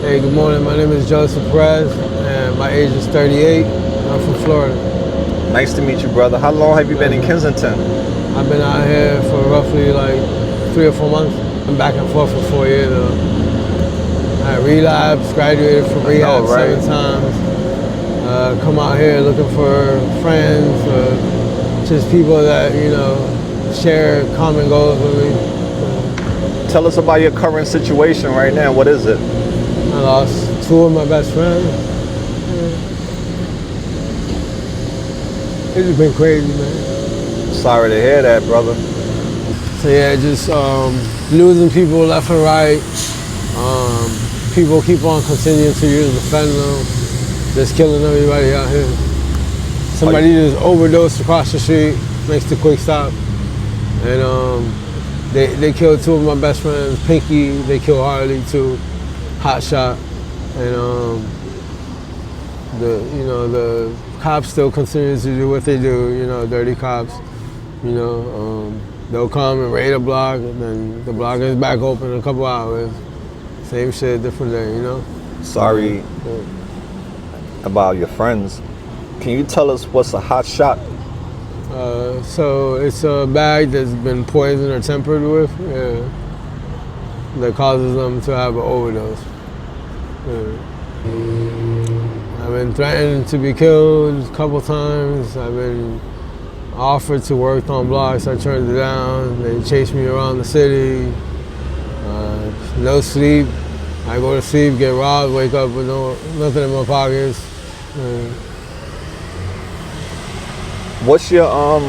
Hey, good morning. My name is Joseph Perez, and my age is 38. I'm from Florida. Nice to meet you, brother. How long have you been in Kensington? I've been out here for roughly like 3 or 4 months. I'm back and forth for 4 years. I relapsed, graduated from rehab right? 7 times. Come out here looking for friends, just people that share common goals with me. Tell us about your current situation right now. What is it? I lost 2 of my best friends. It's just been crazy, man. Sorry to hear that, brother. So yeah, just losing people left and right. People keep on continuing to use the fentanyl, just killing everybody out here. Somebody just overdosed across the street next to Quick Stop, and they killed 2 of my best friends. Pinky, they killed Harley too. Hot shot, and the cops still continue to do what they do. Dirty cops. They'll come and raid a block, and then the block is back open in a couple hours. Same shit, different day. Sorry about your friends. Can you tell us what's a hot shot? So it's a bag that's been poisoned or tampered with, that causes them to have an overdose. I've been threatened to be killed a couple times. I've been offered to work on blocks. I turned it down. They chased me around the city. No sleep. I go to sleep, get robbed, wake up with nothing in my pockets. What's your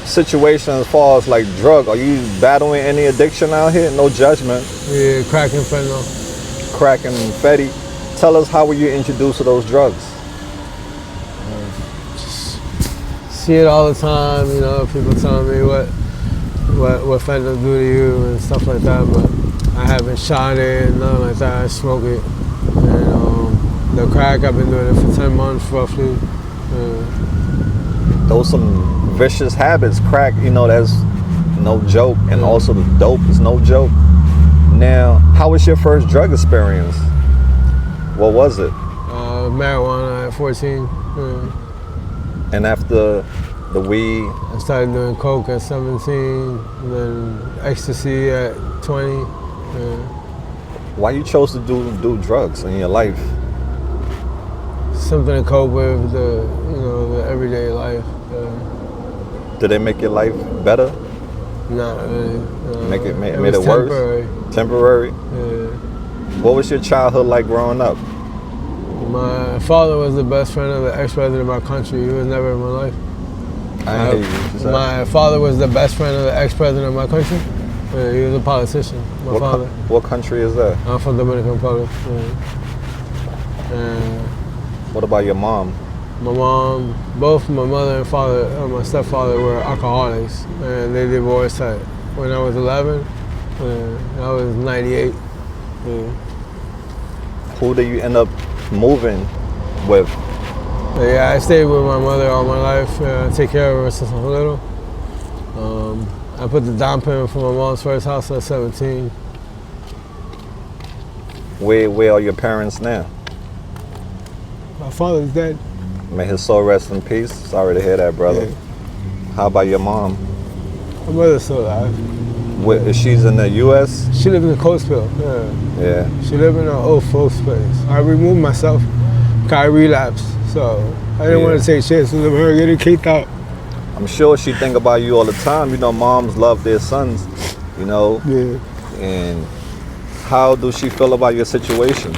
situation as far as like drug? Are you battling any addiction out here? No judgment. Yeah, crack and fentanyl. Crack and fatty. Tell us, how were you introduced to those drugs? See it all the time, people telling me what fentanyl do to you and stuff like that, but I haven't shot it, nothing like that. I smoke it. And the crack, I've been doing it for 10 months roughly. Those some vicious habits. Crack, that's no joke, and also the dope is no joke. Now, how was your first drug experience? What was it? Marijuana at 14. And after the weed? I started doing coke at 17, and then ecstasy at 20. Why you chose to do drugs in your life? Something to cope with the everyday life. Did they make your life better? Not really. Made it worse? Temporary? Yeah. What was your childhood like growing up? My father was the best friend of the ex-president of my country. He was never in my life. I hear you. My father was the best friend of the ex-president of my country. He was a politician, my father. What country is that? I'm from Dominican Republic. What about your mom? My mom, both my mother and father, my stepfather were alcoholics, and they divorced when I was 11. I was 98. Who did you end up moving with? Yeah, I stayed with my mother all my life. Take care of her since I was little. I put the down payment for my mom's first house at 17. Where are your parents now? My father's dead. May his soul rest in peace. Sorry to hear that, brother. Yeah. How about your mom? My mother's still alive. She's in the U.S.? She lived in Coatesville. Yeah. She lived in an old folks place. I removed myself because I relapsed. So I didn't want to take chances of her getting kicked out. I'm sure she think about you all the time. Moms love their sons, Yeah. And how does she feel about your situation?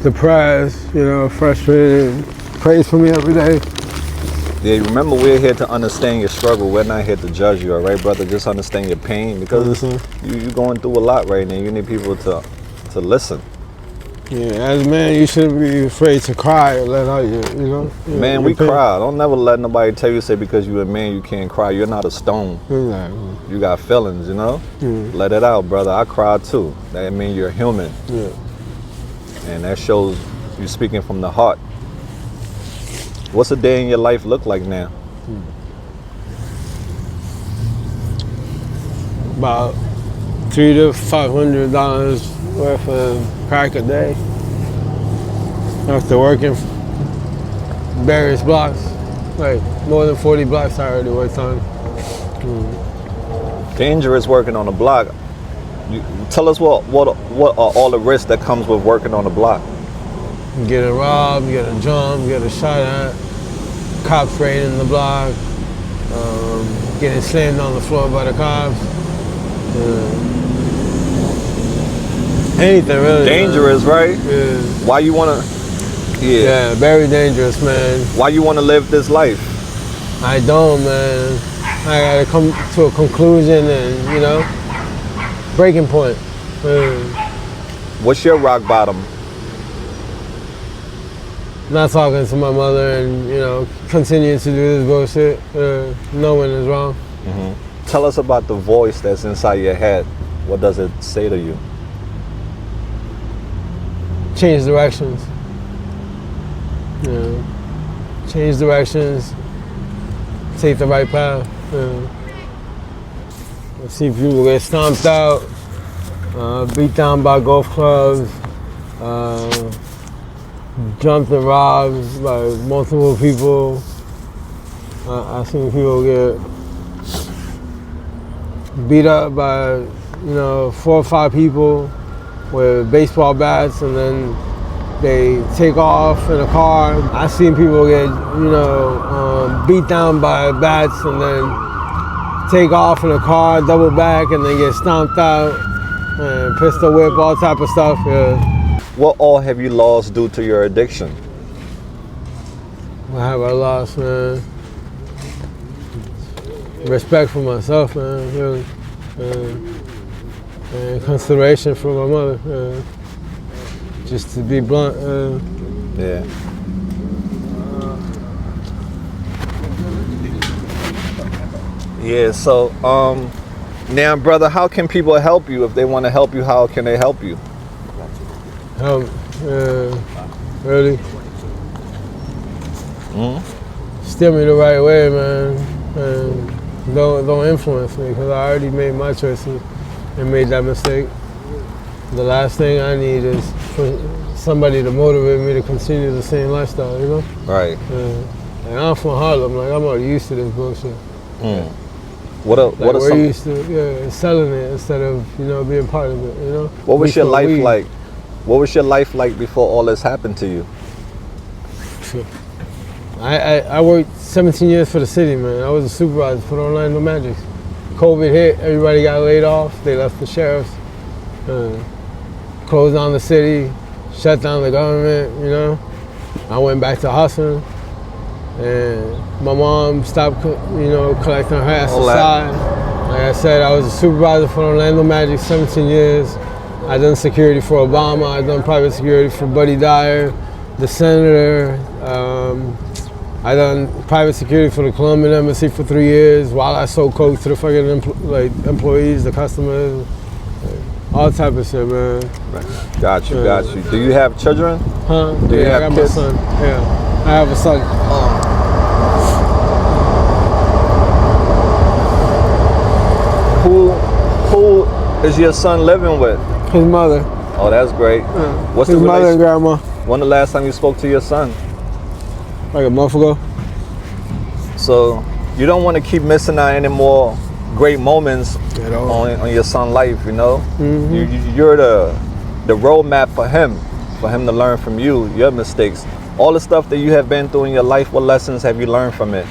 Depressed, frustrated, prays for me every day. Yeah, remember, we're here to understand your struggle. We're not here to judge you, all right, brother? Just understand your pain, because you're going through a lot right now. You need people to listen. Yeah, as a man, you shouldn't be afraid to cry or let out Man, we cry. Don't never let nobody tell you, say because you're a man you can't cry. You're not a stone. Exactly. You got feelings, Let it out, brother. I cry too. That means you're human. Yeah. And that shows you speaking from the heart. What's a day in your life look like now? About $300 to $500 worth of crack a day. After working various blocks, like more than 40 blocks I already worked on. Dangerous working on the block. Tell us what are all the risks that comes with working on the block? Getting robbed, getting jumped, getting shot at, cops raiding the block, getting slammed on the floor by the cops. Anything really. Dangerous, man. right? Yeah. Why you wanna? Yeah, very dangerous, man. Why you wanna live this life? I don't, man. I gotta come to a conclusion and, you know, breaking point. What's your rock bottom? Not talking to my mother and, you know, continuing to do this bullshit, knowing is wrong. Mm-hmm. Tell us about the voice that's inside your head. What does it say to you? Change directions. Change directions. Take the right path. I see people get stomped out, beat down by golf clubs, jumped and robbed by multiple people. I've seen people get beat up by, you know, 4 or 5 people with baseball bats, and then they take off in a car. I've seen people get, you know, beat down by bats and then take off in a car, double back, and then get stomped out, and pistol whip, all type of stuff. Yeah. What all have you lost due to your addiction? What have I lost, man? Respect for myself, man, really. And consideration for my mother. Just to be blunt. Yeah. Yeah, so now, brother, how can people help you? If they want to help you, how can they help you? Help, really. Steer me the right way, man. And don't influence me, because I already made my choices and made that mistake. The last thing I need is for somebody to motivate me to continue the same lifestyle, you know? Right. And I'm from Harlem, like I'm already used to this bullshit. What are we're some? used to selling it instead of, you know, being part of it, you know? What was your life like? What was your life like before all this happened to you? I worked 17 years for the city, man. I was a supervisor for the Orlando Magic. COVID hit, everybody got laid off. They left the sheriffs, closed down the city, shut down the government, you know? I went back to hustling, and my mom stopped, you know, collecting her ass aside. Like I said, I was a supervisor for Orlando Magic 17 years. I done security for Obama. I done private security for Buddy Dyer, the senator. I done private security for the Colombian embassy for 3 years while I sold coke to the fucking employees, the customers, all type of shit, man. Got you. Do you have children? Huh? Do you have I got kids? my son. Yeah, I have a son. Who is your son living with? His mother. Oh, that's great. What's His the mother and grandma. When the last time you spoke to your son? Like a month ago. So you don't want to keep missing out any more great moments on your son's life, you know? You're the roadmap for him to learn from you, your mistakes. All the stuff that you have been through in your life, what lessons have you learned from it?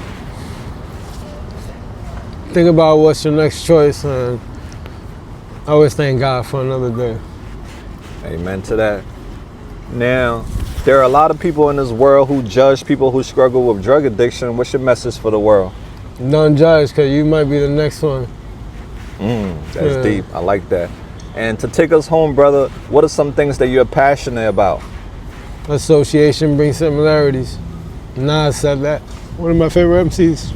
Think about what's your next choice, and I always thank God for another day. Amen to that. Now, there are a lot of people in this world who judge people who struggle with drug addiction. What's your message for the world? Don't judge, because you might be the next one. That's deep. I like that. And to take us home, brother, what are some things that you're passionate about? Association brings similarities. Nas said that. One of my favorite MCs.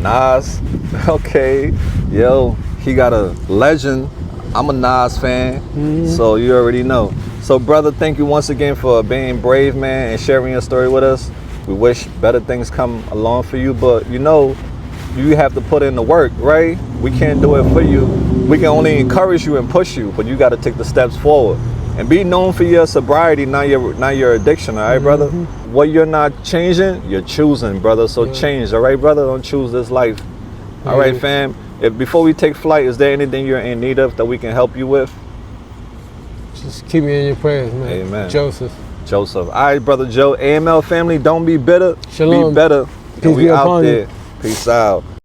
Nas, okay. Yo, he got a legend. I'm a Nas fan, so you already know. So, brother, thank you once again for being brave, man, and sharing your story with us. We wish better things come along for you, but you know, you have to put in the work, right? We can't do it for you. we can only encourage you and push you, but you got to take the steps forward and be known for your sobriety, not your addiction. All right, brother. What you're not changing, you're choosing, brother. So change, all right, brother. Don't choose this life. All right, fam. Before we take flight, is there anything you're in need of that we can help you with? Just keep me in your prayers, man. Amen. Joseph. All right, brother Joe. AML family, don't be bitter. Shalom. Be better. Peace And we be out upon you. there. Peace out.